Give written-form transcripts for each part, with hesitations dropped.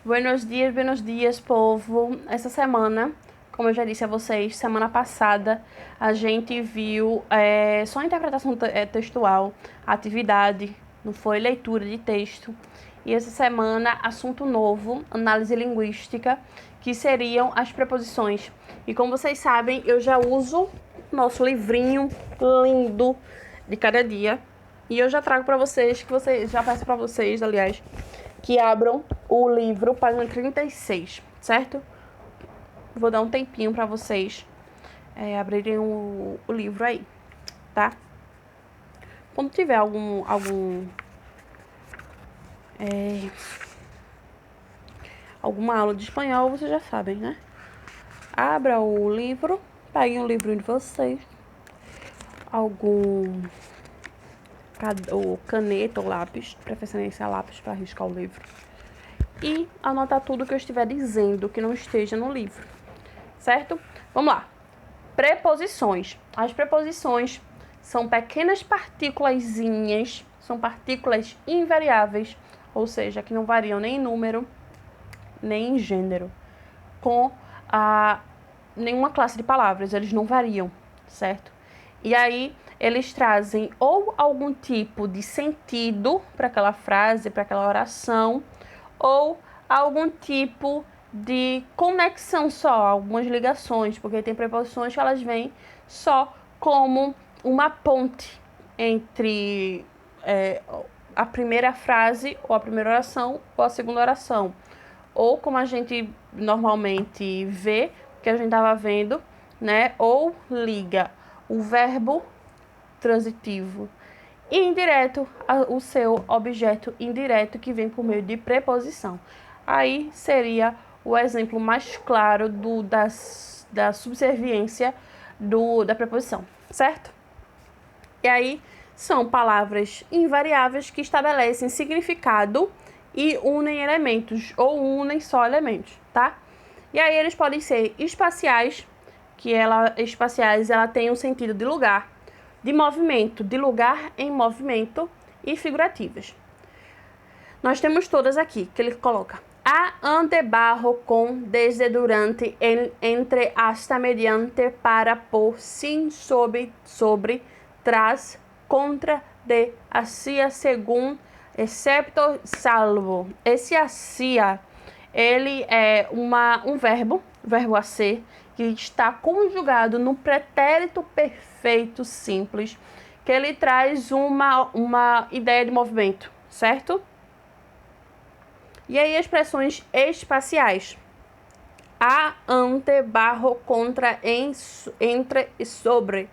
Buenos dias, povo. Essa semana, como eu já disse a vocês, semana passada a gente viu só interpretação textual, atividade, não foi leitura de texto. E essa semana, assunto novo, análise linguística, que seriam as preposições. E como vocês sabem, eu já uso nosso livrinho lindo de cada dia. E eu já trago para vocês, já peço para vocês, aliás, que abram o livro, página 36, certo? Vou dar um tempinho para vocês abrirem o livro aí, tá? Quando tiver alguma aula de espanhol, vocês já sabem, né? Abra o livro, peguem o livro de vocês, ou caneta ou lápis, preferência lápis para riscar o livro, e anotar tudo que eu estiver dizendo que não esteja no livro, certo? Vamos lá. Preposições. As preposições são pequenas partículazinhas, são partículas invariáveis, ou seja, que não variam nem em número, nem em gênero, com nenhuma classe de palavras, eles não variam, certo? E aí, eles trazem ou algum tipo de sentido para aquela frase, para aquela oração, ou algum tipo de conexão só, algumas ligações, porque tem preposições que elas vêm só como uma ponte entre a primeira frase, ou a primeira oração, ou a segunda oração. Ou como a gente normalmente vê, que a gente estava vendo, né? Ou liga o verbo transitivo e indireto o seu objeto indireto que vem por meio de preposição. Aí seria o exemplo mais claro da subserviência da preposição, certo? E aí são palavras invariáveis que estabelecem significado e unem elementos, ou unem só elementos, tá? E aí eles podem ser espaciais, espaciais ela tem um sentido de lugar, de movimento, de lugar em movimento, e figurativas. Nós temos todas aqui, que ele coloca. A, ante, bajo, com, desde, durante, entre, hasta, mediante, para, por, sin, sobre, tras, contra, de, hacia, según, excepto, salvo. Esse hacia, ele é um verbo a ser, que está conjugado no pretérito perfeito simples, que ele traz uma ideia de movimento, certo? E aí expressões espaciais. A, ante, barro, contra, entre e sobre.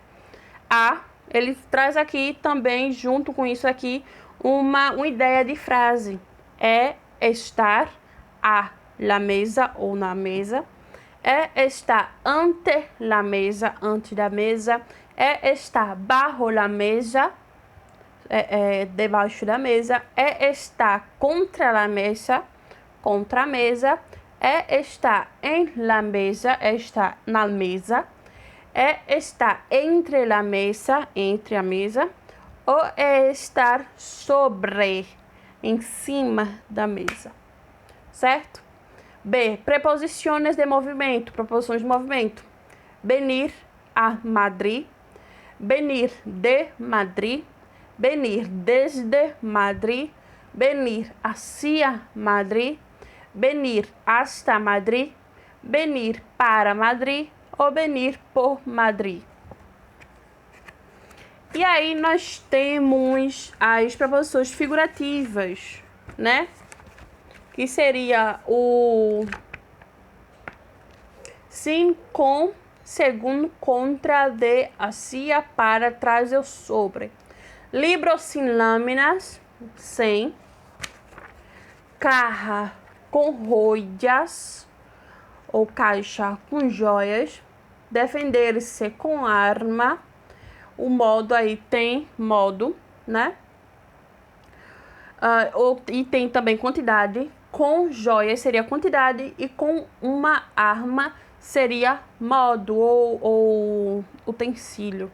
A, ele traz aqui também, junto com isso aqui, uma ideia de frase. É estar a la mesa ou na mesa. É estar ante la mesa, antes da mesa. É estar bajo la mesa, debaixo da mesa. É estar contra la mesa, contra a mesa. É estar em la mesa, é estar na mesa. É estar entre la mesa, entre a mesa. Ou é estar sobre, em cima da mesa, certo? B, preposições de movimento, preposições de movimento. Venir a Madrid, venir de Madrid, venir desde Madrid, venir hacia Madrid, venir hasta Madrid, venir para Madrid ou venir por Madrid. E aí nós temos as preposições figurativas, né? Que seria o sin, com, segundo, contra, de, hacia, para, trás ou sobre. Libro sin lâminas, sem. Caja com joias, ou caixa com joias. Defender-se com arma. O modo aí tem modo, né? E tem também quantidade. Com joias seria quantidade e com uma arma seria modo ou utensílio.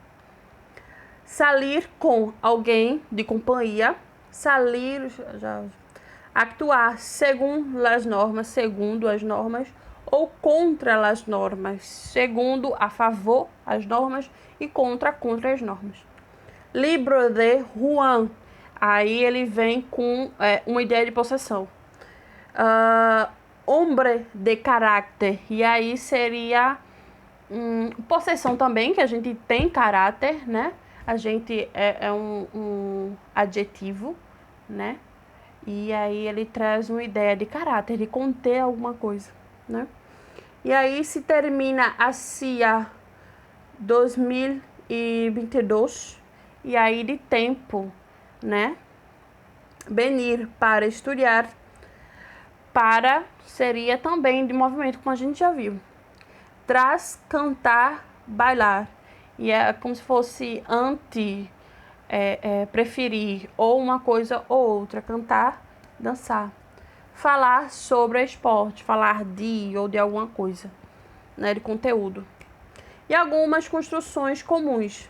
Salir com alguém de companhia. Salir Actuar segundo as normas, ou contra as normas, segundo, a favor, as normas, e contra as normas. Libro de Juan, aí ele vem com uma ideia de possessão. Hombre de caráter, e aí seria possessão também, que a gente tem caráter, né? A gente é um adjetivo, né? E aí ele traz uma ideia de caráter, de conter alguma coisa, né? E aí se termina a CIA 2022, e aí de tempo, né? Venir para estudar, para seria também de movimento, como a gente já viu. Traz, cantar, bailar. E é como se fosse preferir ou uma coisa ou outra. Cantar, dançar. Falar sobre esporte, falar de ou de alguma coisa, né, de conteúdo. E algumas construções comuns.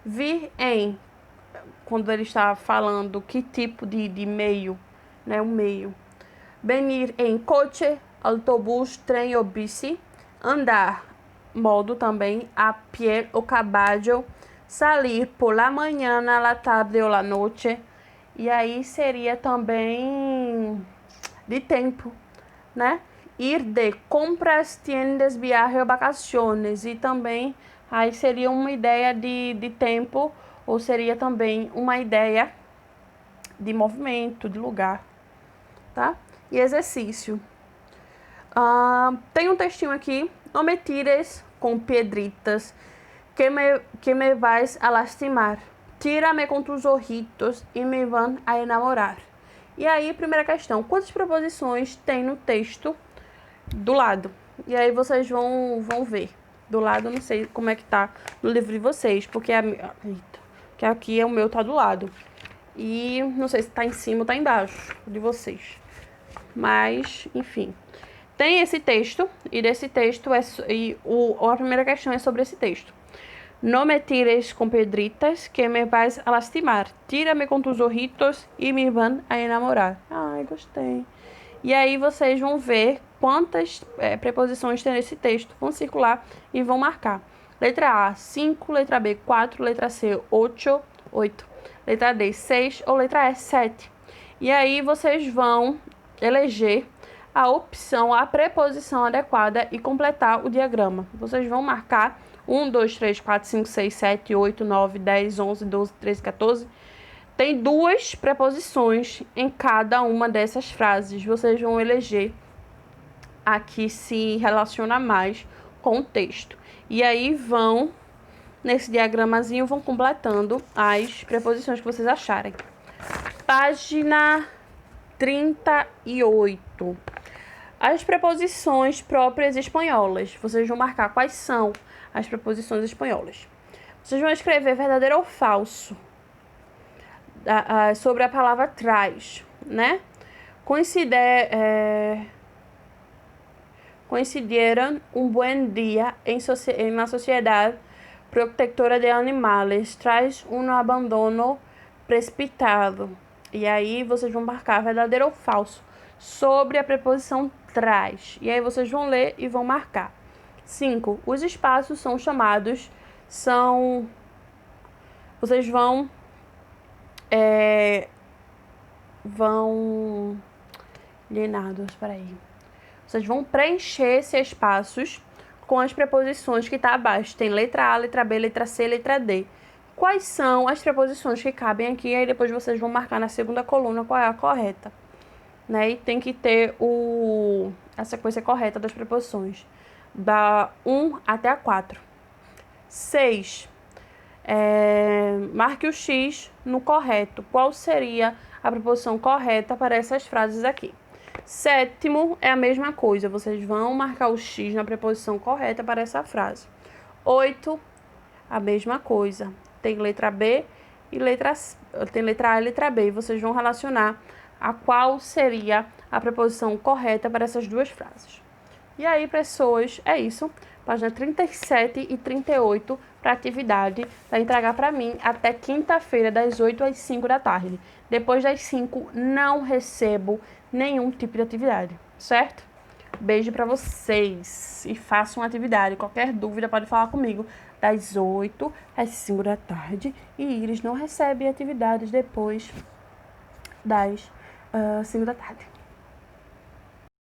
Vir em, quando ele está falando que tipo de meio, né, um meio. Venir em coche, autobus, trem ou bici. Andar, modo também, a pé ou caballo. Salir por la mañana, la tarde ou la noche. E aí seria também de tempo, né? Ir de compras, tiendas, viaje ou vacaciones. E também aí seria uma ideia de tempo, ou seria também uma ideia de movimento, de lugar, tá? E exercício. Tem um textinho aqui. Não me tires com piedritas, que me vais a lastimar. Tira-me com tus ojitos e me van a enamorar. E aí, primeira questão. Quantas preposições tem no texto do lado? E aí vocês vão ver. Do lado, não sei como é que tá no livro de vocês, porque que aqui é o meu, tá do lado. E não sei se tá em cima ou tá embaixo de vocês. Mas, enfim. Tem esse texto, e desse texto a primeira questão é sobre esse texto. No me tires com pedritas, que me vais a lastimar. Tira-me com tus ojitos e me van a enamorar. Ai, gostei. E aí vocês vão ver quantas preposições tem nesse texto. Vão circular e vão marcar. Letra A, 5. Letra B, 4. Letra C, 8. Letra D, 6. Ou letra E, 7. E aí vocês vão eleger a opção, a preposição adequada e completar o diagrama. Vocês vão marcar 1, 2, 3, 4, 5, 6, 7, 8, 9, 10, 11, 12, 13, 14. Tem 2 preposições em cada uma dessas frases. Vocês vão eleger a que se relaciona mais com o texto. E aí vão, nesse diagramazinho, vão completando as preposições que vocês acharem. Página 38. As preposições próprias espanholas. Vocês vão marcar quais são as preposições espanholas. Vocês vão escrever verdadeiro ou falso sobre a palavra traz, né? Coincidieron um buen dia na sociedade protectora de animales. Traz um abandono precipitado. E aí vocês vão marcar verdadeiro ou falso sobre a preposição traz. E aí vocês vão ler e vão marcar. 5. Os espaços são chamados, vocês vão Vocês vão preencher esses espaços com as preposições que tá abaixo. Tem letra A, letra B, letra C, letra D. Quais são as preposições que cabem aqui? Aí depois vocês vão marcar na segunda coluna qual é a correta, né? E tem que ter a sequência correta das preposições, da 1 até a 4. 6. Marque o X no correto. Qual seria a preposição correta para essas frases aqui? 7 é a mesma coisa. Vocês vão marcar o X na preposição correta para essa frase. 8, a mesma coisa. Tem letra B e tem letra A e letra B. E vocês vão relacionar a qual seria a preposição correta para essas duas frases. E aí, pessoas, é isso. Página 37 e 38 para atividade, para entregar para mim até quinta-feira, das 8 às 5 da tarde. Depois das 5, não recebo nenhum tipo de atividade, certo? Beijo para vocês e façam atividade. Qualquer dúvida pode falar comigo das 8 às 5 da tarde. E Iris não recebe atividades depois das 5 da tarde.